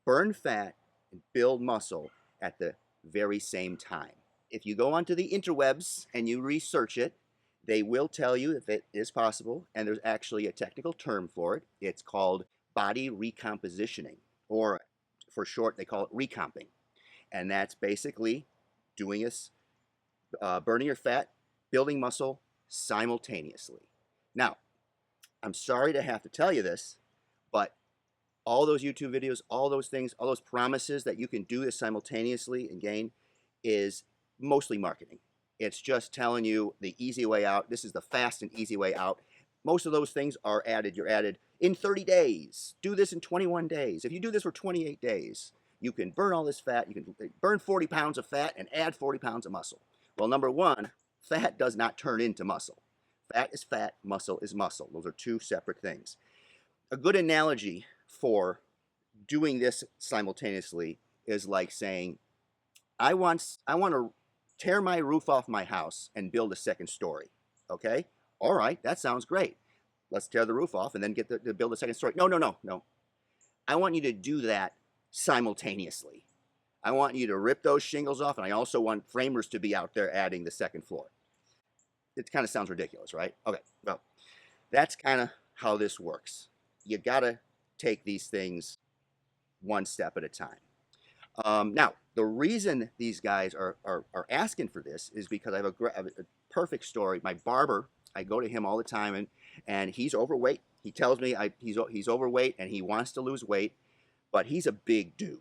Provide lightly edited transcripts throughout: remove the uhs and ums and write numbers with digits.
burn fat and build muscle at the very same time. If you go onto the interwebs and you research it, they will tell you if it is possible, and there's actually a technical term for it. It's called body recompositioning, or for short, they call it recomping. And that's basically doing this, burning your fat, building muscle simultaneously. Now, I'm sorry to have to tell you this, but all those YouTube videos, all those things, all those promises that you can do this simultaneously and gain is mostly marketing. It's just telling you the easy way out. This is the fast and easy way out. Most of those things are added. You're added in 30 days. Do this in 21 days. If you do this for 28 days, you can burn all this fat. You can burn 40 pounds of fat and add 40 pounds of muscle. Well, number one, fat does not turn into muscle. Fat is fat, muscle is muscle. Those are two separate things. A good analogy for doing this simultaneously is like saying, I want to tear my roof off my house and build a second story. Okay? All right, that sounds great. Let's tear the roof off and then get to build a second story. No, no, no, no. I want you to do that simultaneously. I want you to rip those shingles off, and I also want framers to be out there adding the second floor. It kind of sounds ridiculous, right? Okay, well, that's kind of how this works. You got to take these things one step at a time. Now, the reason these guys are asking for this is because I have a perfect story. My barber, I go to him all the time, and he's overweight. He tells me he's overweight and he wants to lose weight, but he's a big dude.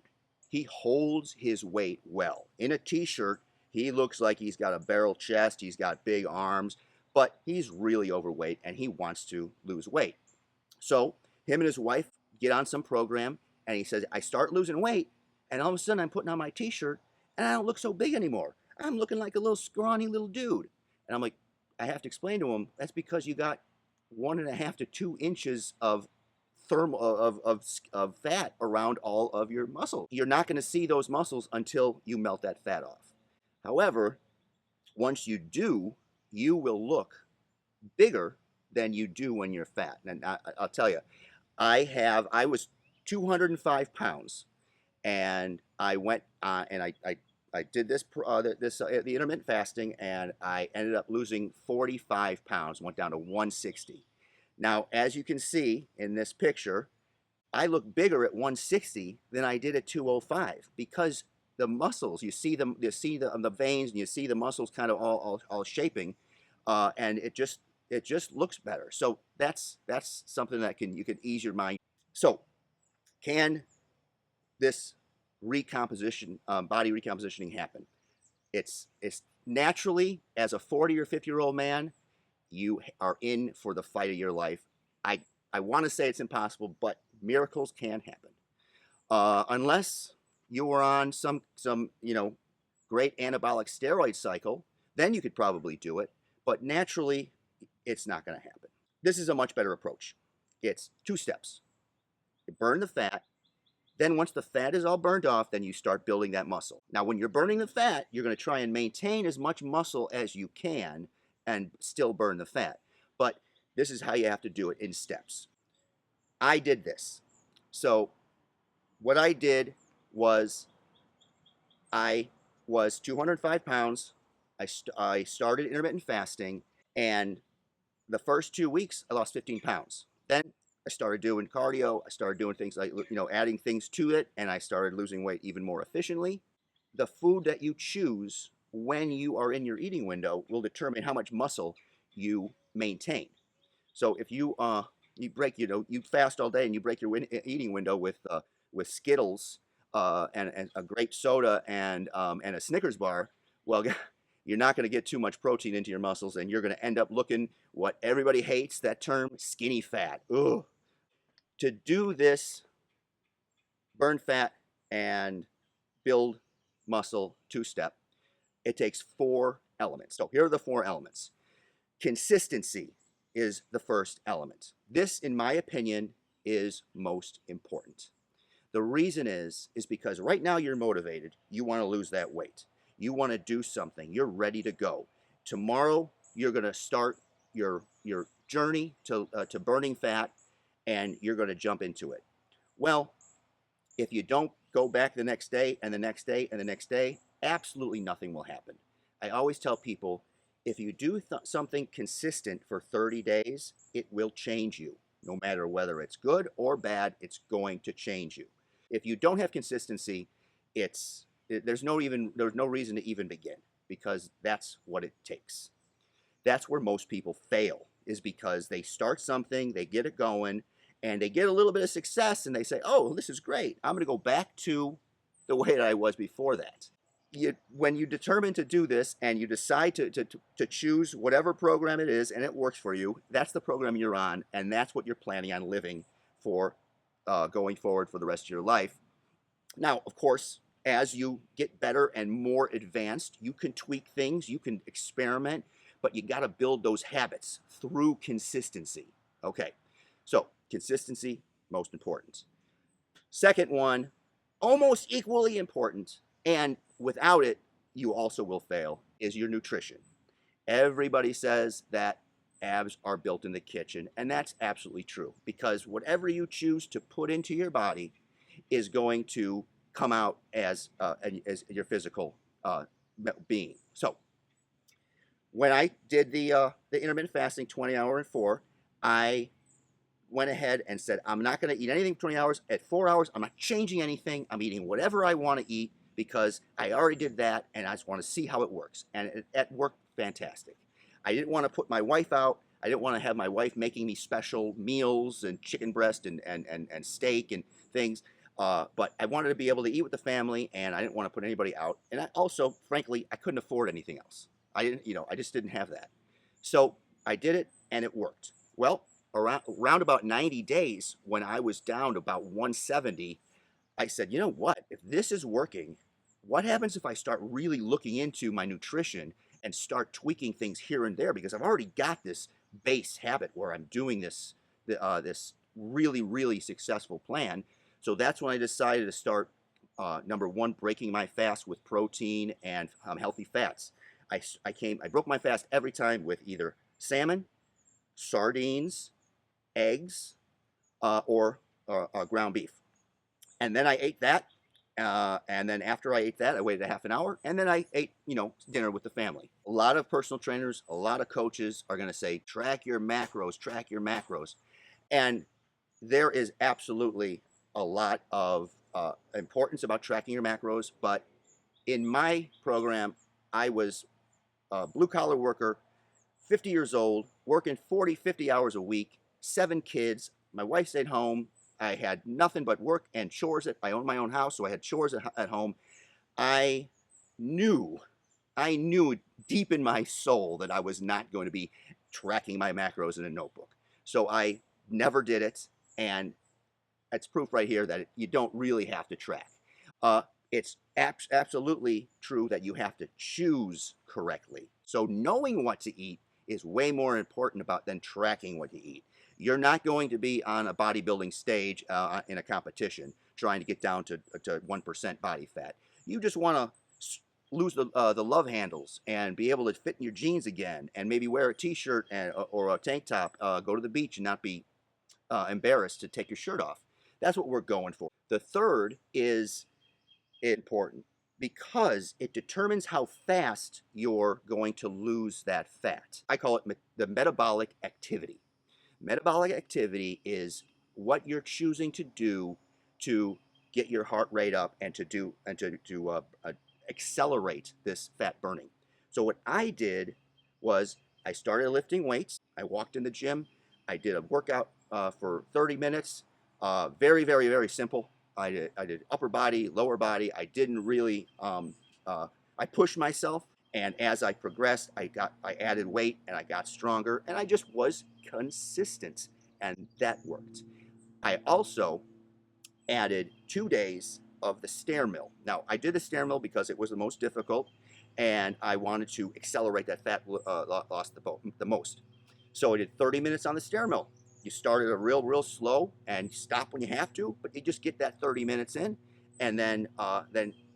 He holds his weight well. In a t-shirt, he looks like he's got a barrel chest, he's got big arms, but he's really overweight and he wants to lose weight. So him and his wife get on some program, and he says, I start losing weight, and all of a sudden I'm putting on my t-shirt and I don't look so big anymore. I'm looking like a little scrawny little dude. And I'm like, I have to explain to him, that's because you got 1.5 to 2 inches of fat around all of your muscles. You're not going to see those muscles until you melt that fat off. However, once you do, you will look bigger than you do when you're fat. And I'll tell you, I was 205 pounds, and I went and I did this the intermittent fasting, and I ended up losing 45 pounds, went down to 160. Now, as you can see in this picture, I look bigger at 160 than I did at 205 because the muscles, you see the veins, and you see the muscles kind of all shaping, and it just looks better. So that's something that you can ease your mind. So can this recomposition, body recompositioning happen? It's naturally, as a 40 or 50-year-old man, you are in for the fight of your life. I want to say it's impossible, but miracles can happen. Unless you were on some great anabolic steroid cycle, then you could probably do it. But naturally, it's not going to happen. This is a much better approach. It's 2 steps. You burn the fat. Then once the fat is all burned off, then you start building that muscle. Now, when you're burning the fat, you're going to try and maintain as much muscle as you can and still burn the fat. But this is how you have to do it in steps. I did this. So what I did was I was 205 pounds. I started intermittent fasting, and the first 2 weeks, I lost 15 pounds. Then I started doing cardio. I started doing things like, adding things to it, and I started losing weight even more efficiently. The food that you choose when you are in your eating window will determine how much muscle you maintain. So if you you fast all day and you break your eating window with Skittles and a grape soda and a Snickers bar, well, you're not going to get too much protein into your muscles, and you're going to end up looking what everybody hates, that term, skinny fat. Ugh. To do this, burn fat and build muscle 2-step, it takes 4 elements. So here are the 4 elements. Consistency is the first element. This, in my opinion, is most important. The reason is because right now you're motivated. You want to lose that weight. You want to do something. You're ready to go. Tomorrow, you're going to start your journey to burning fat, and you're going to jump into it. Well, If you don't go back the next day and the next day and the next day, absolutely nothing will happen. I always tell people, if you do something consistent for 30 days, it will change you. No matter whether it's good or bad, it's going to change you. If you don't have consistency, there's no reason to even begin, because that's what it takes. That's where most people fail, is because they start something, they get it going, and they get a little bit of success and they say, oh, this is great. I'm going to go back to the way that I was before that. When you determine to do this and you decide to choose whatever program it is and it works for you, that's the program you're on, and that's what you're planning on living for, going forward for the rest of your life. Now, of course, as you get better and more advanced, you can tweak things, you can experiment, but you got to build those habits through consistency. Okay, so consistency, most important. Second one, almost equally important, and without it, you also will fail, is your nutrition. Everybody says that abs are built in the kitchen, and that's absolutely true, because whatever you choose to put into your body is going to come out as your physical being. So when I did the intermittent fasting 20 hour and 4, I went ahead and said, I'm not going to eat anything for 20 hours. At 4 hours, I'm not changing anything. I'm eating whatever I want to eat, because I already did that, and I just want to see how it works. And it worked fantastic. I didn't want to put my wife out. I didn't want to have my wife making me special meals and chicken breast and steak and things. But I wanted to be able to eat with the family, and I didn't want to put anybody out. And I also, frankly, I couldn't afford anything else. I just didn't have that. So I did it, and it worked. Well, around about 90 days, when I was down to about 170, I said, you know what? If this is working, what happens if I start really looking into my nutrition and start tweaking things here and there? Because I've already got this base habit where I'm doing this really, really successful plan. So that's when I decided to start, number one, breaking my fast with protein and healthy fats. I broke my fast every time with either salmon, sardines, eggs, or ground beef. And then I ate that. And then after I ate that, I waited a half an hour, and then I ate, dinner with the family. A lot of personal trainers, a lot of coaches are going to say, track your macros, track your macros. And there is absolutely a lot of importance about tracking your macros. But in my program, I was a blue-collar worker, 50 years old, working 40, 50 hours a week, 7 kids. My wife stayed home. I had nothing but work and chores. I owned my own house, so I had chores at home. I knew deep in my soul that I was not going to be tracking my macros in a notebook. So I never did it, and it's proof right here that you don't really have to track. It's absolutely true that you have to choose correctly. So knowing what to eat is way more important than tracking what you eat. You're not going to be on a bodybuilding stage in a competition trying to get down to 1% body fat. You just want to lose the love handles and be able to fit in your jeans again, and maybe wear a t-shirt or a tank top, go to the beach and not be embarrassed to take your shirt off. That's what we're going for. The third is important because it determines how fast you're going to lose that fat. I call it the metabolic activity. Metabolic activity is what you're choosing to do to get your heart rate up and to accelerate this fat burning. So what I did was I started lifting weights. I walked in the gym. I did a workout for 30 minutes. Very, very, very simple. I did upper body, lower body. I didn't really, I pushed myself. And as I progressed, I added weight and I got stronger, and I just was consistent, and that worked. I also added 2 days of the stair mill. Now, I did the stair mill because it was the most difficult, and I wanted to accelerate that fat loss the most. So I did 30 minutes on the stair mill. You start at real slow and stop when you have to, but you just get that 30 minutes in, and then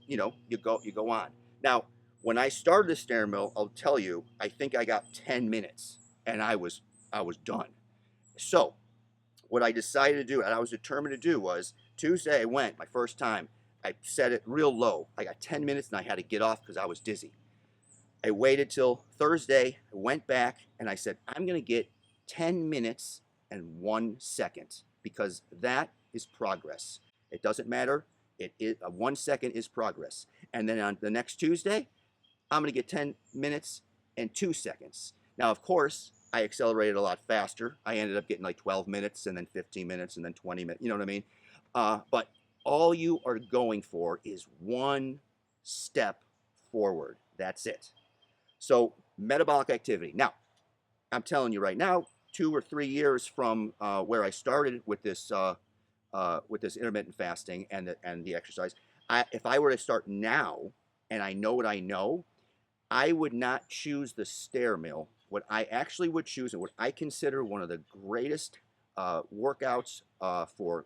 you go on. Now, when I started the stair mill, I'll tell you, I think I got 10 minutes, and I was done. So what I decided to do, and I was determined to do, was Tuesday I went, my first time. I set it real low. I got 10 minutes and I had to get off because I was dizzy. I waited till Thursday, I went back, and I said, I'm going to get 10 minutes and 1 second because that is progress. It doesn't matter. 1 second is progress. And then on the next Tuesday, I'm going to get 10 minutes and 2 seconds. Now, of course, I accelerated a lot faster. I ended up getting like 12 minutes and then 15 minutes and then 20 minutes. You know what I mean? But all you are going for is 1 step forward. That's it. So metabolic activity. Now, I'm telling you right now, 2 or 3 years from where I started with this intermittent fasting and the exercise, if I were to start now and I know what I know, I would not choose the stair mill. What I actually would choose, and what I consider one of the greatest workouts for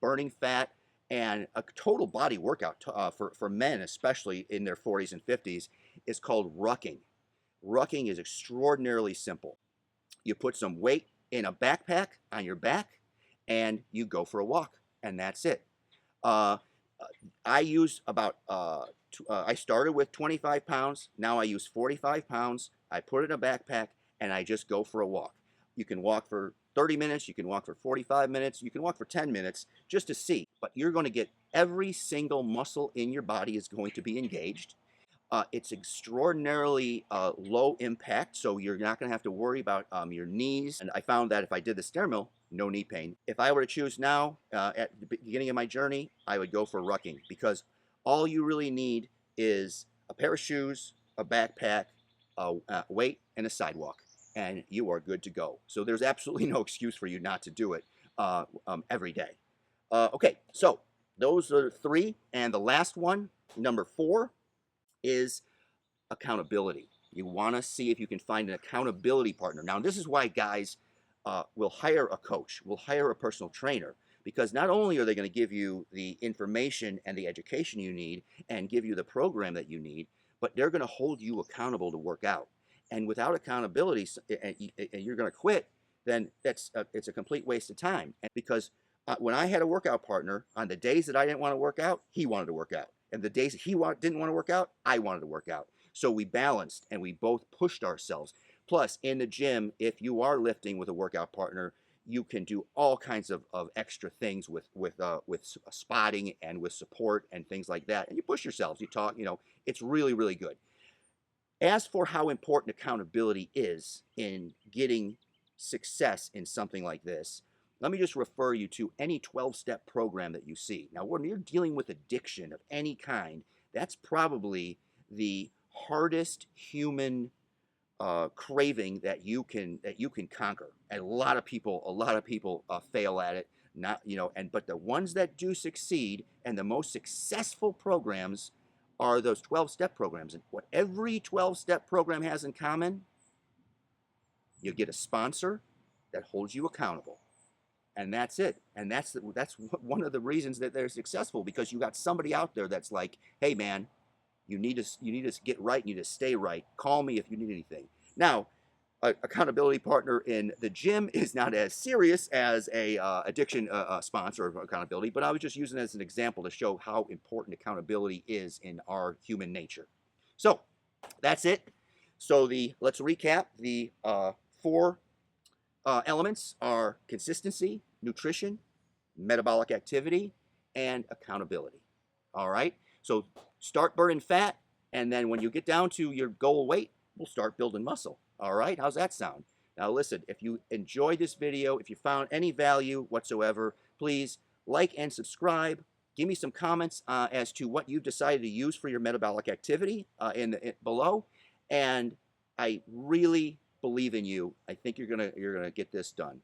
burning fat and a total body workout for men, especially in their 40s and 50s, is called rucking. Rucking is extraordinarily simple. You put some weight in a backpack on your back and you go for a walk, and that's it. I use about, I started with 25 pounds. Now I use 45 pounds. I put it in a backpack and I just go for a walk. You can walk for 30 minutes. You can walk for 45 minutes. You can walk for 10 minutes just to see. But you're going to get every single muscle in your body is going to be engaged. It's extraordinarily low impact, so you're not going to have to worry about your knees. And I found that if I did the stair mill, no knee pain. If I were to choose now, at the beginning of my journey, I would go for rucking, because all you really need is a pair of shoes, a backpack, weight, and a sidewalk, and you are good to go. So there's absolutely no excuse for you not to do it every day. Okay, so those are 3, and the last one, number 4, is accountability. You want to see if you can find an accountability partner. Now, this is why guys will hire a coach, will hire a personal trainer, because not only are they going to give you the information and the education you need and give you the program that you need, but they're going to hold you accountable to work out. And without accountability, and you're going to quit, then it's a complete waste of time. And because when I had a workout partner, on the days that I didn't want to work out, he wanted to work out. And the days he didn't want to work out, I wanted to work out. So we balanced and we both pushed ourselves. Plus, in the gym, if you are lifting with a workout partner, you can do all kinds of extra things with spotting and with support and things like that. And you push yourselves. You talk. It's really, really good. As for how important accountability is in getting success in something like this, let me just refer you to any 12-step program that you see. Now, when you're dealing with addiction of any kind, that's probably the hardest human craving that you can conquer. And a lot of people fail at it. But the ones that do succeed and the most successful programs are those 12-step programs. And what every 12-step program has in common, you get a sponsor that holds you accountable. And that's it. And that's one of the reasons that they're successful, because you got somebody out there that's like, hey man, you need to get right, you need to stay right. Call me if you need anything. Now, accountability partner in the gym is not as serious as a addiction sponsor of accountability, but I was just using it as an example to show how important accountability is in our human nature. So that's it. So let's recap. The 4 elements are consistency, nutrition, metabolic activity, and accountability. All right? So start burning fat, and then when you get down to your goal weight, we'll start building muscle. All right? How's that sound? Now listen, if you enjoyed this video, if you found any value whatsoever, please like and subscribe. Give me some comments as to what you've decided to use for your metabolic activity below. And I really believe in you. I think you're gonna get this done.